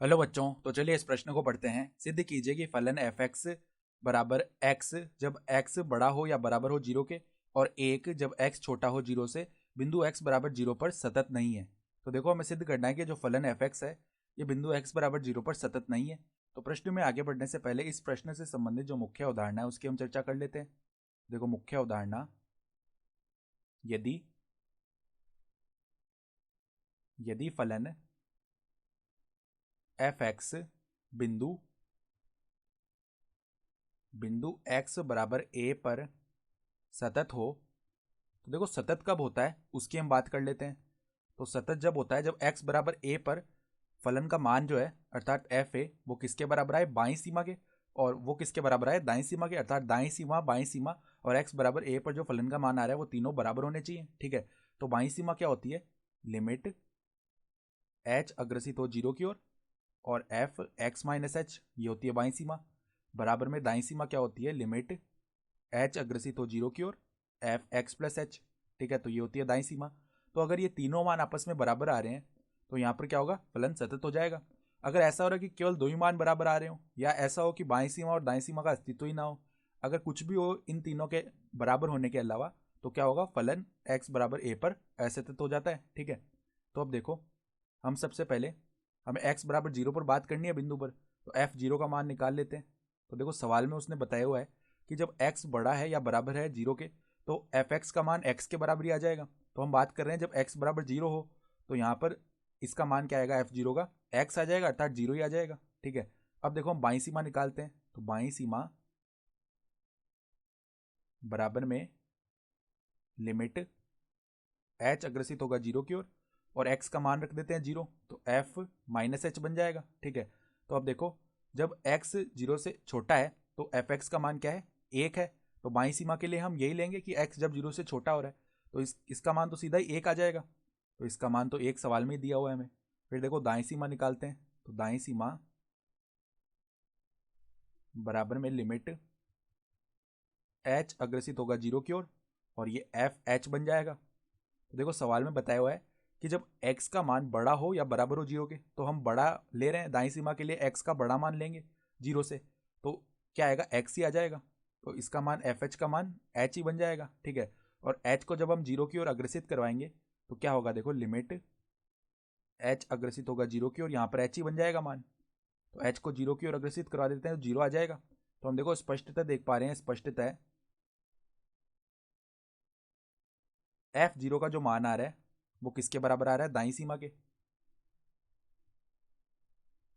Hello बच्चों, तो चलिए इस प्रश्न को पढ़ते हैं। सिद्ध कीजिए कि फलन एफ एक्स बराबर एक्स जब एक्स बड़ा हो या बराबर हो जीरो के, और एक जब एक्स छोटा हो जीरो से, बिंदु एक्स बराबर जीरो पर सतत नहीं है। तो देखो, हमें सिद्ध करना है कि जो फलन एफ एक्स है ये बिंदु एक्स बराबर जीरो पर सतत नहीं है। तो प्रश्न में आगे बढ़ने से पहले इस प्रश्न से संबंधित जो मुख्य उदाहरण है उसकी हम चर्चा कर लेते हैं। देखो, मुख्य उदाहरण, यदि यदि फलन एफ एक्स बिंदु बिंदु x बराबर a पर सतत हो। तो देखो, सतत कब होता है उसकी हम बात कर लेते हैं। तो सतत जब होता है जब x बराबर a पर फलन का मान जो है अर्थात एफ ए वो किसके बराबर आए, बाईं सीमा के, और वो किसके बराबर आए, दाईं सीमा के, अर्थात दाईं सीमा, बाईं सीमा और x बराबर a पर जो फलन का मान आ रहा है वो तीनों बराबर होने चाहिए। ठीक है, तो बाईं सीमा क्या होती है, लिमिट h अग्रसित हो जीरो की ओर और एफ एक्स माइनस एच, ये होती है बाईं सीमा। बराबर में दाईं सीमा क्या होती है, लिमिट एच अग्रसित हो जीरो की ओर एफ एक्स प्लस एच। ठीक है, तो ये होती है दाईं सीमा। तो अगर ये तीनों मान आपस में बराबर आ रहे हैं तो यहाँ पर क्या होगा, फलन सतत हो जाएगा। अगर ऐसा हो रहा है कि केवल दो ही मान बराबर आ रहे हो, या ऐसा हो कि बाईं सीमा और दाईं सीमा का अस्तित्व ही ना हो, अगर कुछ भी हो इन तीनों के बराबर होने के अलावा, तो क्या होगा, फलन एक्स बराबर ए पर असतत हो जाता है। ठीक है, तो अब देखो, हम सबसे पहले हमें x बराबर जीरो पर बात करनी है बिंदु पर, तो f जीरो का मान निकाल लेते हैं। तो देखो, सवाल में उसने बताया हुआ है कि जब x बड़ा है या बराबर है जीरो के तो एफ एक्स का मान x के बराबर ही आ जाएगा। तो हम बात कर रहे हैं जब x बराबर जीरो हो, तो यहाँ पर इसका मान क्या आएगा, f जीरो का x आ जाएगा, अर्थात जीरो ही आ जाएगा। ठीक है, अब देखो हम बाईं सीमा निकालते हैं। तो बाईं सीमा बराबर में लिमिट h अग्रसित होगा जीरो की ओर और x का मान रख देते हैं जीरो, तो f माइनस एच बन जाएगा। ठीक है, तो अब देखो, जब x जीरो से छोटा है तो एफ एक्स का मान क्या है, एक है। तो बाईं सीमा के लिए हम यही लेंगे कि x जब जीरो से छोटा हो रहा है तो इसका मान तो सीधा ही एक आ जाएगा। तो इसका मान तो एक सवाल में ही दिया हुआ है हमें। फिर देखो, दाईं सीमा निकालते हैं। तो दाईं सीमा बराबर में लिमिट h अग्रसित होगा जीरो की ओर और ये एफ एच बन जाएगा। तो देखो, सवाल में बताया हुआ है कि जब x का मान बड़ा हो या बराबर हो जीरो के, तो हम बड़ा ले रहे हैं, दाईं सीमा के लिए x का बड़ा मान लेंगे जीरो से, तो क्या आएगा, x ही आ जाएगा। तो इसका मान एफ एच का मान h ही बन जाएगा। ठीक है, और h को जब हम जीरो की ओर अग्रसित करवाएंगे तो क्या होगा, देखो, लिमिट h अग्रसित होगा जीरो की ओर, यहाँ पर h ही बन जाएगा मान। तो h को जीरो की ओर अग्रसित करवा देते हैं तो जीरो आ जाएगा। तो हम देखो स्पष्टतः देख पा रहे हैं, स्पष्टतः एफ जीरो का जो मान आ रहा है वो किसके बराबर आ रहा है, दाईं सीमा के।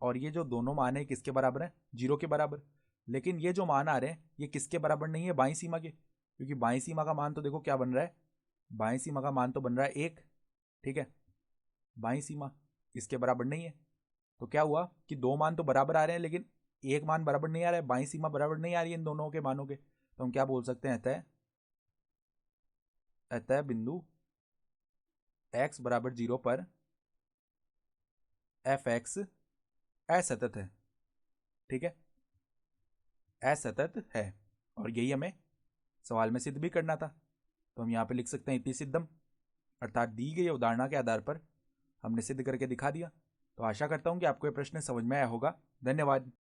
और ये जो दोनों मान है किसके बराबर है, जीरो के बराबर। लेकिन ये जो मान आ रहे हैं ये किसके बराबर नहीं है, बाईं सीमा के, क्योंकि बाईं सीमा का मान तो देखो क्या बन रहा है, बाईं सीमा का मान तो बन रहा है एक। ठीक है, बाईं सीमा इसके बराबर नहीं है। तो क्या हुआ कि दो मान तो बराबर आ रहे हैं लेकिन एक मान बराबर नहीं आ रहा है, बाईं सीमा बराबर नहीं आ रही है इन दोनों के मानों के। तो हम क्या बोल सकते हैं, अतः अतः बिंदु एक्स बराबर जीरो पर एफ एक्स असतत है। ठीक है, असतत है, और यही हमें सवाल में सिद्ध भी करना था। तो हम यहाँ पे लिख सकते हैं इति सिद्धम, अर्थात दी गई उदाहरणा के आधार पर हमने सिद्ध करके दिखा दिया। तो आशा करता हूँ कि आपको ये प्रश्न समझ में आया होगा। धन्यवाद।